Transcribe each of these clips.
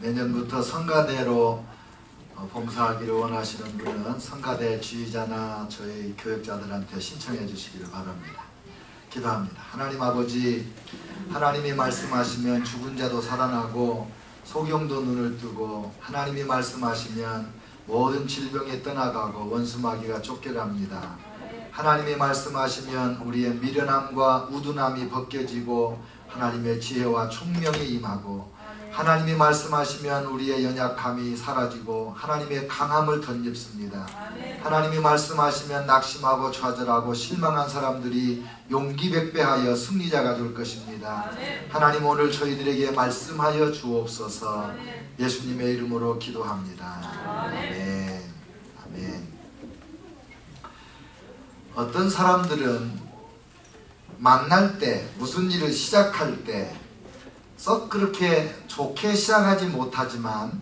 내년부터 성가대로 봉사하기를 원하시는 분은 성가대 지휘자나 저희 교역자들한테 신청해 주시기를 바랍니다. 기도합니다. 하나님 아버지, 하나님이 말씀하시면 죽은 자도 살아나고 소경도 눈을 뜨고, 하나님이 말씀하시면 모든 질병이 떠나가고 원수마귀가 쫓겨갑니다. 하나님이 말씀하시면 우리의 미련함과 우둔함이 벗겨지고 하나님의 지혜와 총명이 임하고, 하나님이 말씀하시면 우리의 연약함이 사라지고 하나님의 강함을 덧입습니다. 하나님이 말씀하시면 낙심하고 좌절하고 실망한 사람들이 용기 백배하여 승리자가 될 것입니다. 하나님, 오늘 저희들에게 말씀하여 주옵소서. 예수님의 이름으로 기도합니다. 아멘. 아멘. 어떤 사람들은 만날 때, 무슨 일을 시작할 때 썩 그렇게 좋게 시작하지 못하지만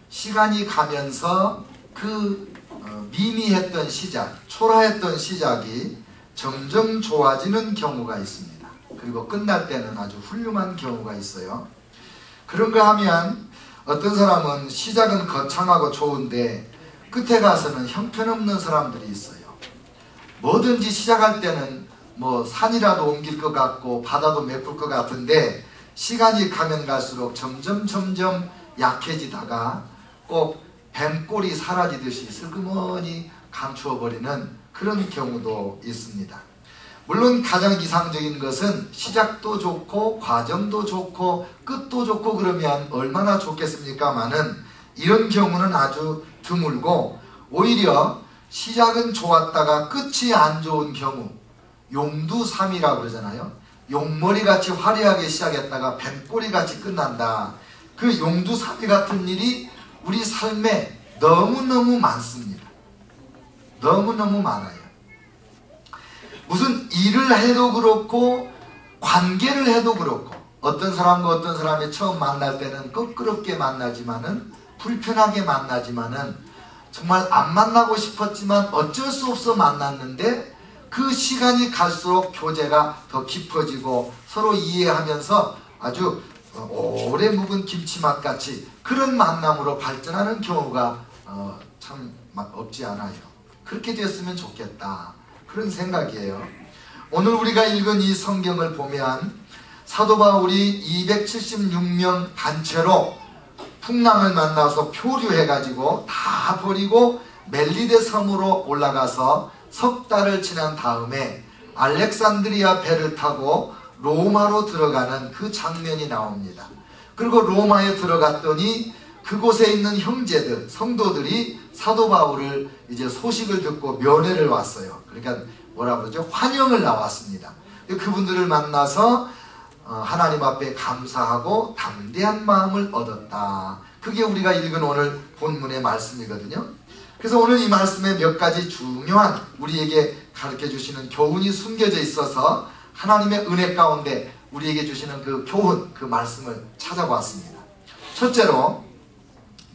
시간이 가면서 그 미미했던 시작, 초라했던 시작이 점점 좋아지는 경우가 있습니다. 그리고 끝날 때는 아주 훌륭한 경우가 있어요. 그런가 하면 어떤 사람은 시작은 거창하고 좋은데 끝에 가서는 형편없는 사람들이 있어요. 뭐든지 시작할 때는 뭐 산이라도 옮길 것 같고 바다도 메꿀 것 같은데 시간이 가면 갈수록 점점 약해지다가 꼭 뱀꼬리 사라지듯이 슬그머니 감추어버리는 그런 경우도 있습니다. 물론 가장 이상적인 것은 시작도 좋고 과정도 좋고 끝도 좋고 그러면 얼마나 좋겠습니까마는 이런 경우는 아주 드물고, 오히려 시작은 좋았다가 끝이 안 좋은 경우, 용두삼이라고 그러잖아요. 용머리같이 화려하게 시작했다가 뱀꼬리같이 끝난다. 그 용두삼이 같은 일이 우리 삶에 너무너무 많습니다. 너무너무 많아요. 무슨 일을 해도 그렇고 관계를 해도 그렇고, 어떤 사람과 어떤 사람이 처음 만날 때는 껄끄럽게 만나지만은, 불편하게 만나지만은, 정말 안 만나고 싶었지만 어쩔 수 없어 만났는데 그 시간이 갈수록 교제가 더 깊어지고 서로 이해하면서 아주 오래 묵은 김치맛같이 그런 만남으로 발전하는 경우가 참 없지 않아요. 그렇게 됐으면 좋겠다, 그런 생각이에요. 오늘 우리가 읽은 이 성경을 보면 사도 바울이 276명 단체로 풍랑을 만나서 표류해가지고 다 버리고 멜리데 섬으로 올라가서 석 달을 지난 다음에 알렉산드리아 배를 타고 로마로 들어가는 그 장면이 나옵니다. 그리고 로마에 들어갔더니 그곳에 있는 형제들, 성도들이 사도 바울을 이제 소식을 듣고 면회를 왔어요. 그러니까 뭐라 그러죠? 환영을 나왔습니다. 그분들을 만나서 하나님 앞에 감사하고 담대한 마음을 얻었다. 그게 우리가 읽은 오늘 본문의 말씀이거든요. 그래서 오늘 이 말씀에 몇 가지 중요한 우리에게 가르쳐 주시는 교훈이 숨겨져 있어서 하나님의 은혜 가운데 우리에게 주시는 그 교훈, 그 말씀을 찾아봤습니다. 첫째로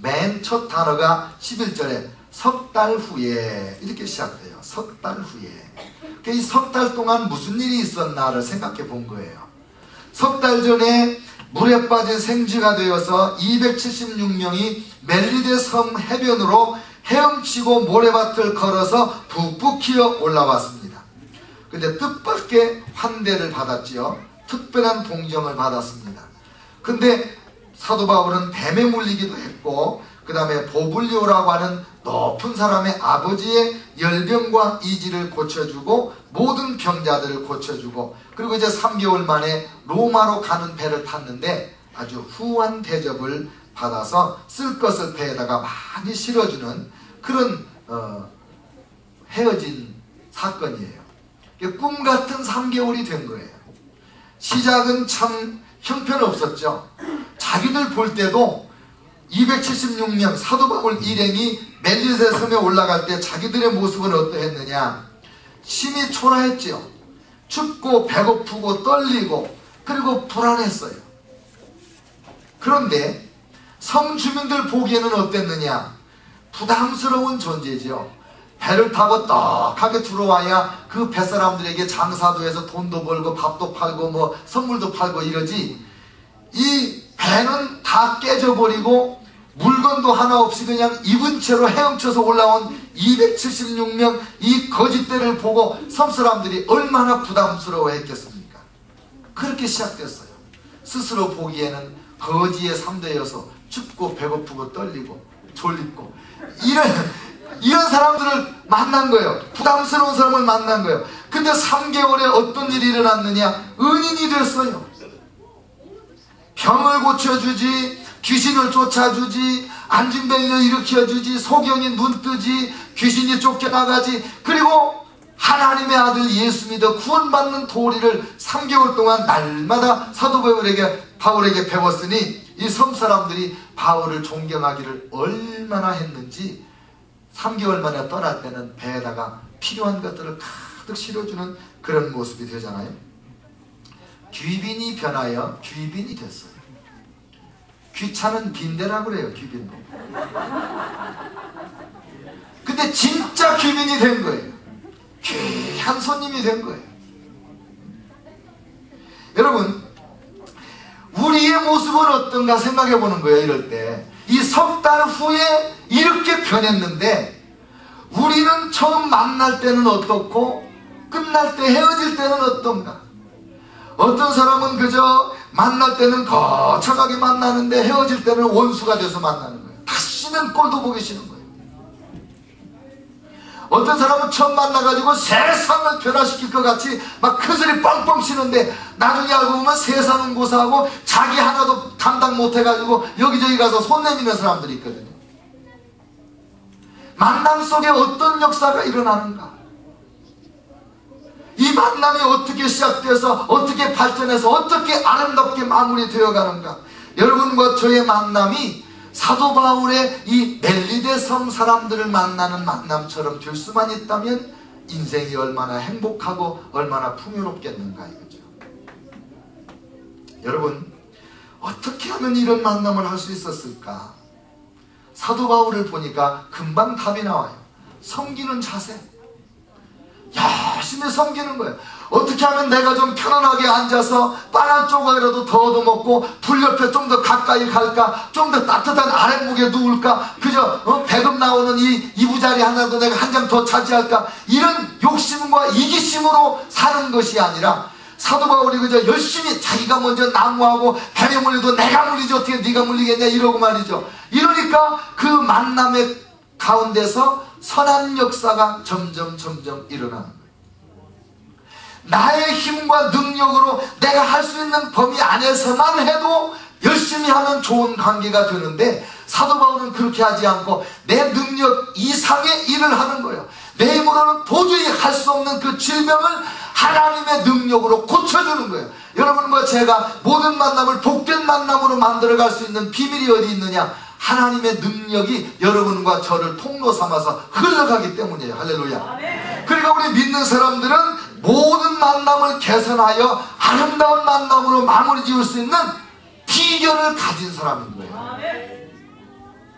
맨 첫 단어가 11절에 석 달 후에 이렇게 시작돼요. 석 달 후에. 이 석 달 동안 무슨 일이 있었나를 생각해 본 거예요. 석 달 전에 물에 빠진 생쥐가 되어서 276명이 멜리데 섬 해변으로 헤엄치고 모래밭을 걸어서 푹푹 기어 올라왔습니다. 근데 뜻밖의 환대를 받았지요. 특별한 동정을 받았습니다. 근데 사도 바울은 뱀에 물리기도 했고, 그 다음에 보블리오라고 하는 높은 사람의 아버지의 열병과 이지를 고쳐주고 모든 병자들을 고쳐주고, 그리고 이제 3개월 만에 로마로 가는 배를 탔는데 아주 후한 대접을 받아서 쓸 것을 배에다가 많이 실어주는 그런 헤어진 사건이에요. 꿈같은 3개월이 된 거예요. 시작은 참 형편없었죠. 자기들 볼 때도 276명 사도 바울 일행이 멜리데 섬에 올라갈 때 자기들의 모습은 어떠했느냐? 심히 초라했죠. 춥고 배고프고 떨리고 그리고 불안했어요. 그런데 섬 주민들 보기에는 어땠느냐? 부담스러운 존재죠. 배를 타고 떡하게 들어와야 그 뱃사람들에게 장사도 해서 돈도 벌고 밥도 팔고 뭐 선물도 팔고 이러지, 이 배는 다 깨져버리고 물건도 하나 없이 그냥 입은 채로 헤엄쳐서 올라온 276명 이 거짓대를 보고 섬 사람들이 얼마나 부담스러워 했겠습니까? 그렇게 시작됐어요. 스스로 보기에는 거지의 3대여서 춥고 배고프고 떨리고 졸립고 이런 사람들을 만난 거예요. 부담스러운 사람을 만난 거예요. 근데 3개월에 어떤 일이 일어났느냐? 은인이 됐어요. 병을 고쳐주지, 귀신을 쫓아주지, 안진병을 일으켜주지, 소경이 눈뜨지, 귀신이 쫓겨나가지. 그리고 하나님의 아들 예수 믿어 구원받는 도리를 3개월 동안 날마다 사도 바울에게 배웠으니 이 섬 사람들이 바울을 존경하기를 얼마나 했는지 3개월 만에 떠날 때는 배에다가 필요한 것들을 가득 실어주는 그런 모습이 되잖아요. 귀빈이 변하여 귀빈이 됐어요. 귀찮은 빈대라고 그래요. 귀빈도. 근데 진짜 귀빈이 된 거예요. 귀한 손님이 된 거예요. 여러분, 우리의 모습은 어떤가 생각해 보는 거예요. 이럴 때 이 석 달 후에 이렇게 변했는데 우리는 처음 만날 때는 어떻고 끝날 때 헤어질 때는 어떤가? 어떤 사람은 그저 만날 때는 거창하게 만나는데 헤어질 때는 원수가 돼서 만나는 거예요. 다시는 꼴도 보기 싫은 거예요. 어떤 사람은 처음 만나가지고 세상을 변화시킬 것 같이 막 큰 소리 뻥뻥 치는데 나중에 알고 보면 세상은 고사하고 자기 하나도 감당 못해가지고 여기저기 가서 손 내미는 사람들이 있거든요. 만남 속에 어떤 역사가 일어나는가? 이 만남이 어떻게 시작돼서 어떻게 발전해서 어떻게 아름답게 마무리되어 가는가? 여러분과 저의 만남이 사도 바울의 이 멜리데 섬 사람들을 만나는 만남처럼 될 수만 있다면 인생이 얼마나 행복하고 얼마나 풍요롭겠는가 이거죠. 여러분, 어떻게 하면 이런 만남을 할 수 있었을까? 사도 바울을 보니까 금방 답이 나와요. 섬기는 자세. 열심히 섬기는 거예요. 어떻게 하면 내가 좀 편안하게 앉아서 빵 한 조각이라도 더 얻어먹고 불 옆에 좀 더 가까이 갈까? 좀 더 따뜻한 아랫목에 누울까? 그저 배급 나오는 이 이부자리 하나도 내가 한 장 더 차지할까? 이런 욕심과 이기심으로 사는 것이 아니라 사도 바울이 그저 열심히 자기가 먼저 난무하고 뱀이 물려도 내가 물리지 어떻게 네가 물리겠냐 이러고 말이죠. 이러니까 그 만남의 가운데서 선한 역사가 점점 일어나는 거예요. 나의 힘과 능력으로 내가 할 수 있는 범위 안에서만 해도 열심히 하면 좋은 관계가 되는데 사도 바울은 그렇게 하지 않고 내 능력 이상의 일을 하는 거예요. 내 힘으로는 도저히 할 수 없는 그 질병을 하나님의 능력으로 고쳐주는 거예요. 여러분과 제가 모든 만남을 복된 만남으로 만들어갈 수 있는 비밀이 어디 있느냐? 하나님의 능력이 여러분과 저를 통로 삼아서 흘러가기 때문이에요. 할렐루야. 그러니까 우리 믿는 사람들은 모든 만남을 개선하여 아름다운 만남으로 마무리 지을 수 있는 비결을 가진 사람인 거예요.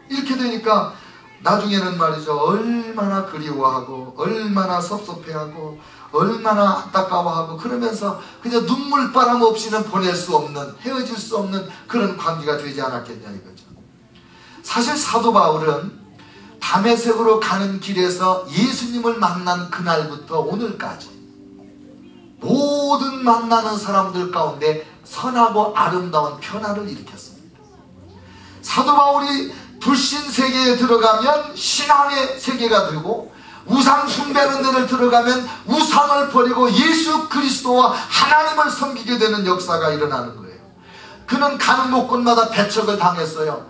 이렇게 되니까 나중에는 말이죠, 얼마나 그리워하고 얼마나 섭섭해하고 얼마나 안타까워하고 그러면서 그냥 눈물바람 없이는 보낼 수 없는, 헤어질 수 없는 그런 관계가 되지 않았겠냐 이거죠. 사실 사도 바울은 다메섹으로 가는 길에서 예수님을 만난 그날부터 오늘까지 모든 만나는 사람들 가운데 선하고 아름다운 변화를 일으켰습니다. 사도 바울이 불신 세계에 들어가면 신앙의 세계가 되고 우상 숭배하는 데를 들어가면 우상을 버리고 예수 그리스도와 하나님을 섬기게 되는 역사가 일어나는 거예요. 그는 가는 곳곳마다 배척을 당했어요.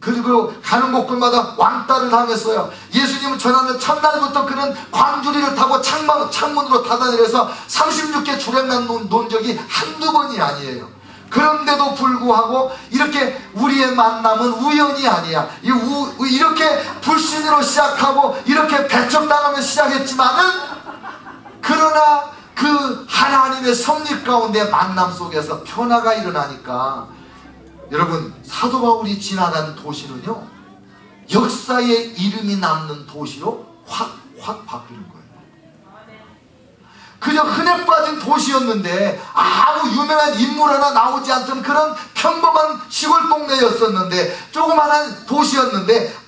그리고 가는 곳곳마다 왕따를 당했어요. 예수님을 전하는 첫날부터 그는 광주리를 타고 창문으로 닫아내려서 36개 주량난 논 적이 한두 번이 아니에요. 그런데도 불구하고 이렇게 우리의 만남은 우연이 아니야. 이렇게 불신으로 시작하고 이렇게 배척당하며 시작했지만은 그러나 그 하나님의 섭리 가운데 만남 속에서 변화가 일어나니까 여러분, 사도 바울이 지나간 도시는요 역사의 이름이 남는 도시로 확 바뀌는 거예요. 그저 흔해 빠진 도시였는데 아무 유명한 인물 하나 나오지 않던 그런 평범한 시골 동네였었는데, 조그마한 도시였는데